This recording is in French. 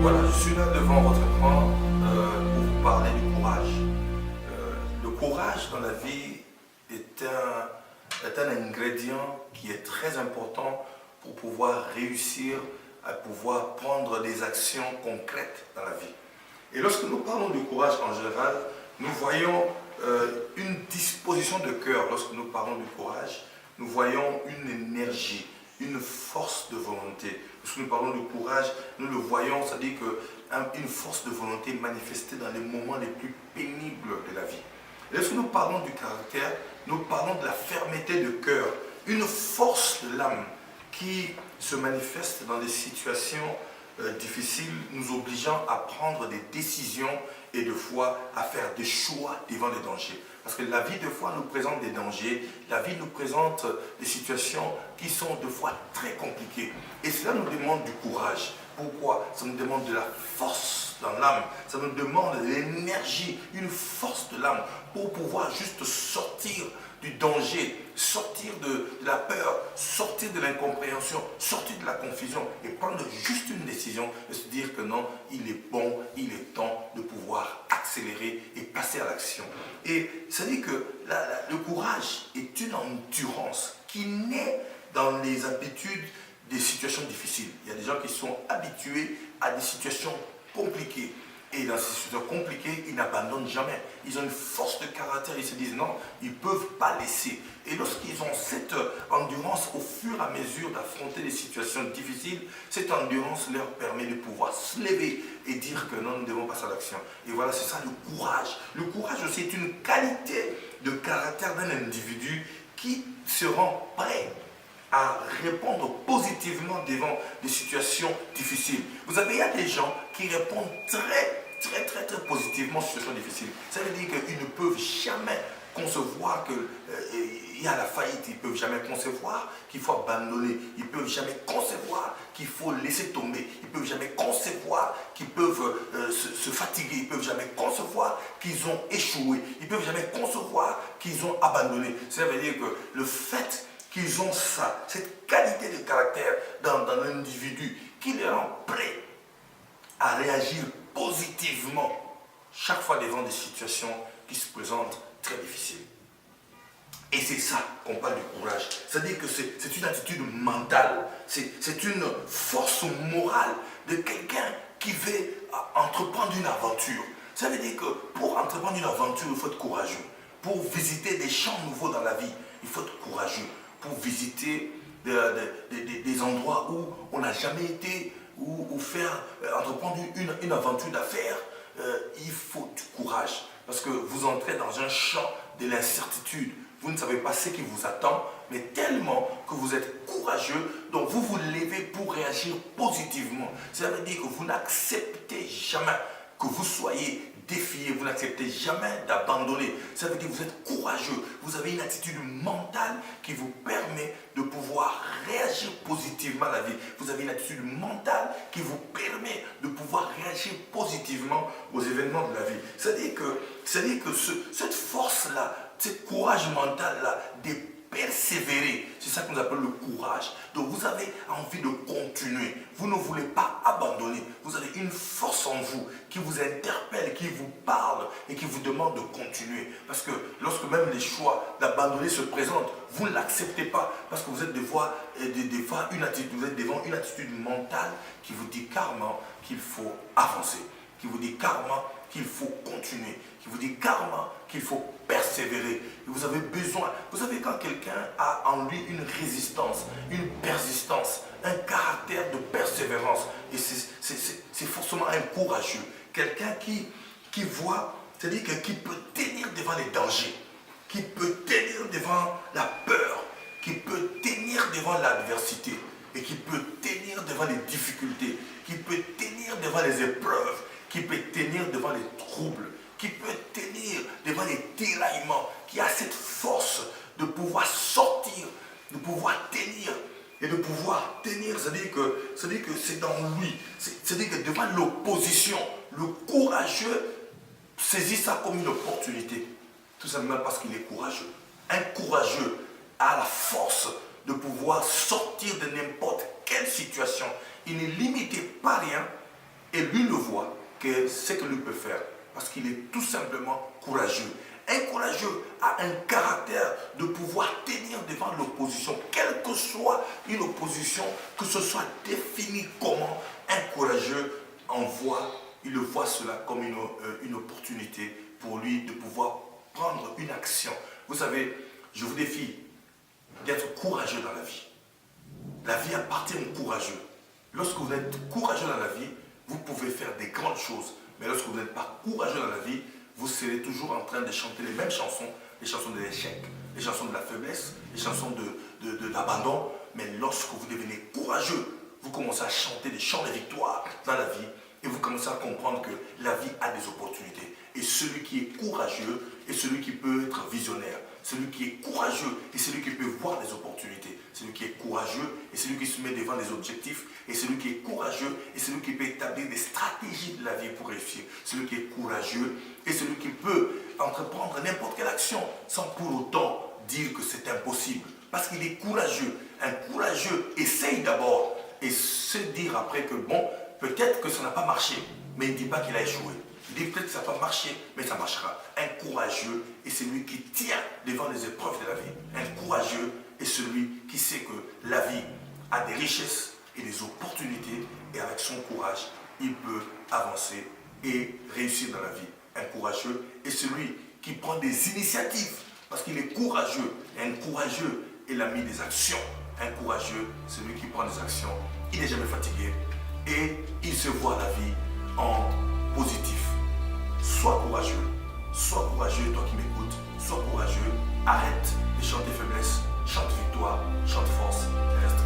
Voilà, je suis là devant votre écran pour vous parler du courage. Le courage dans la vie est un ingrédient qui est très important pour pouvoir réussir à pouvoir prendre des actions concrètes dans la vie. Et lorsque nous parlons du courage en général, nous voyons une disposition de cœur. Lorsque nous parlons du courage, nous voyons une énergie, une force de volonté. Lorsque nous parlons du courage, nous le voyons, c'est-à-dire qu'une force de volonté manifestée dans les moments les plus pénibles de la vie. Et lorsque nous parlons du caractère, nous parlons de la fermeté de cœur, une force de l'âme qui se manifeste dans des situations difficiles, nous obligeant à prendre des décisions et de fois à faire des choix devant les dangers. Parce que la vie, de fois, nous présente des dangers, la vie nous présente des situations qui sont, de fois, très compliquées. Et cela nous demande du courage. Pourquoi? Ça nous demande de la force dans l'âme, ça nous demande de l'énergie, une force de l'âme pour pouvoir juste sortir du danger, sortir de la peur, sortir de l'incompréhension, sortir de la confusion et prendre juste une décision de se dire que non, il est bon, il est temps de pouvoir accélérer et passer à l'action. Et ça dit que le courage est une endurance qui naît dans les habitudes des situations difficiles. Il y a des gens qui sont habitués à des situations compliquées. Et dans ces situations compliquées, ils n'abandonnent jamais. Ils ont une force de caractère, ils se disent non, ils ne peuvent pas laisser. Et lorsqu'ils ont cette endurance au fur et à mesure d'affronter des situations difficiles, cette endurance leur permet de pouvoir se lever et dire que non, nous devons passer à l'action. Et voilà, c'est ça le courage. Le courage aussi est une qualité de caractère d'un individu qui se rend prêt à répondre positivement devant des situations difficiles. Vous avez, il y a des gens qui répondent très positivement aux situations difficiles. Ça veut dire qu'ils ne peuvent jamais concevoir qu'il y a la faillite, ils ne peuvent jamais concevoir qu'il faut abandonner, ils ne peuvent jamais concevoir qu'il faut laisser tomber, ils ne peuvent jamais concevoir qu'ils peuvent se fatiguer, ils ne peuvent jamais concevoir qu'ils ont échoué, ils ne peuvent jamais concevoir qu'ils ont abandonné. Ça veut dire que le fait qu'ils ont ça, cette qualité de caractère dans l'individu qui les rend prêts à réagir positivement chaque fois devant des situations qui se présentent très difficiles. Et c'est ça qu'on parle du courage. C'est-à-dire que c'est une attitude mentale, c'est une force morale de quelqu'un qui veut entreprendre une aventure. Ça veut dire que pour entreprendre une aventure, il faut être courageux. Pour visiter des champs nouveaux dans la vie, il faut être courageux. Pour visiter des endroits où on n'a jamais été, ou faire entreprendre une aventure d'affaires, il faut du courage. Parce que vous entrez dans un champ de l'incertitude. Vous ne savez pas ce qui vous attend, mais tellement que vous êtes courageux, donc vous vous levez pour réagir positivement. Ça veut dire que vous n'acceptez jamais que vous soyez défié, vous n'acceptez jamais d'abandonner. Ça veut dire que vous êtes courageux, vous avez une attitude mentale qui vous permet de pouvoir réagir positivement à la vie. Vous avez une attitude mentale qui vous permet de pouvoir réagir positivement aux événements de la vie. C'est-à-dire que cette force-là, ce courage mental-là, de persévérer, c'est ça que nous appelons le courage. Donc vous avez envie de continuer, vous ne voulez pas abandonner, vous avez une force en vous qui vous interpelle, qui vous parle et qui vous demande de continuer. Parce que lorsque même les choix d'abandonner se présentent, vous ne l'acceptez pas parce que vous êtes devant une attitude mentale qui vous dit carrément qu'il faut avancer, qui vous dit carrément qu'il faut continuer, qui vous dit carrément qu'il faut persévérer. Et vous avez besoin, vous savez, quand quelqu'un a en lui une résistance, une persistance, un caractère de persévérance, et c'est forcément un courageux, quelqu'un qui voit, c'est-à-dire qui peut tenir devant les dangers, qui peut tenir devant la peur, qui peut tenir devant l'adversité, et qui peut tenir devant les difficultés, qui peut tenir devant les épreuves, qui peut tenir devant les troubles, qui peut tenir devant les tiraillements, qui a cette force de pouvoir sortir, de pouvoir tenir, et de pouvoir tenir, c'est-à-dire que c'est dans lui, c'est-à-dire que devant l'opposition, le courageux saisit ça comme une opportunité, tout simplement parce qu'il est courageux. Un courageux a la force de pouvoir sortir de n'importe quelle situation. Il n'est limité par rien. Et lui le voit que ce que lui peut faire, parce qu'il est tout simplement courageux. Un courageux a un caractère de pouvoir tenir devant l'opposition, quelle que soit une opposition, que ce soit défini comment. Un courageux il le voit cela comme une opportunité pour lui de pouvoir prendre une action. Vous savez, je vous défie d'être courageux dans la vie. La vie appartient aux courageux. Lorsque vous êtes courageux dans la vie, vous pouvez faire des grandes choses. Mais lorsque vous n'êtes pas courageux dans la vie, vous serez toujours en train de chanter les mêmes chansons, les chansons de l'échec, les chansons de la faiblesse, les chansons de l'abandon. Mais lorsque vous devenez courageux, vous commencez à chanter des chants de victoire dans la vie et vous commencez à comprendre que la vie a des opportunités. Et celui qui est courageux est celui qui peut être visionnaire. Celui qui est courageux est celui qui peut voir des opportunités. Celui qui est courageux est celui qui se met devant des objectifs. Et celui qui est courageux est celui qui peut établir des stratégies de la vie pour réussir. Celui qui est courageux est celui qui peut entreprendre n'importe quelle action sans pour autant dire que c'est impossible. Parce qu'il est courageux. Un courageux essaye d'abord et se dire après que bon, peut-être que ça n'a pas marché, mais il ne dit pas qu'il a échoué. Il dit peut-être que ça n'a pas marché, mais ça marchera. Un courageux est celui qui tient devant les épreuves de la vie. Un courageux est celui qui sait que la vie a des richesses et des opportunités et avec son courage, il peut avancer et réussir dans la vie. Un courageux est celui qui prend des initiatives parce qu'il est courageux. Et un courageux est l'ami des actions. Un courageux, celui qui prend des actions, il n'est jamais fatigué et il se voit la vie en positif. Sois courageux, toi qui m'écoutes, sois courageux, arrête de chanter faiblesse, chante victoire, chante force, reste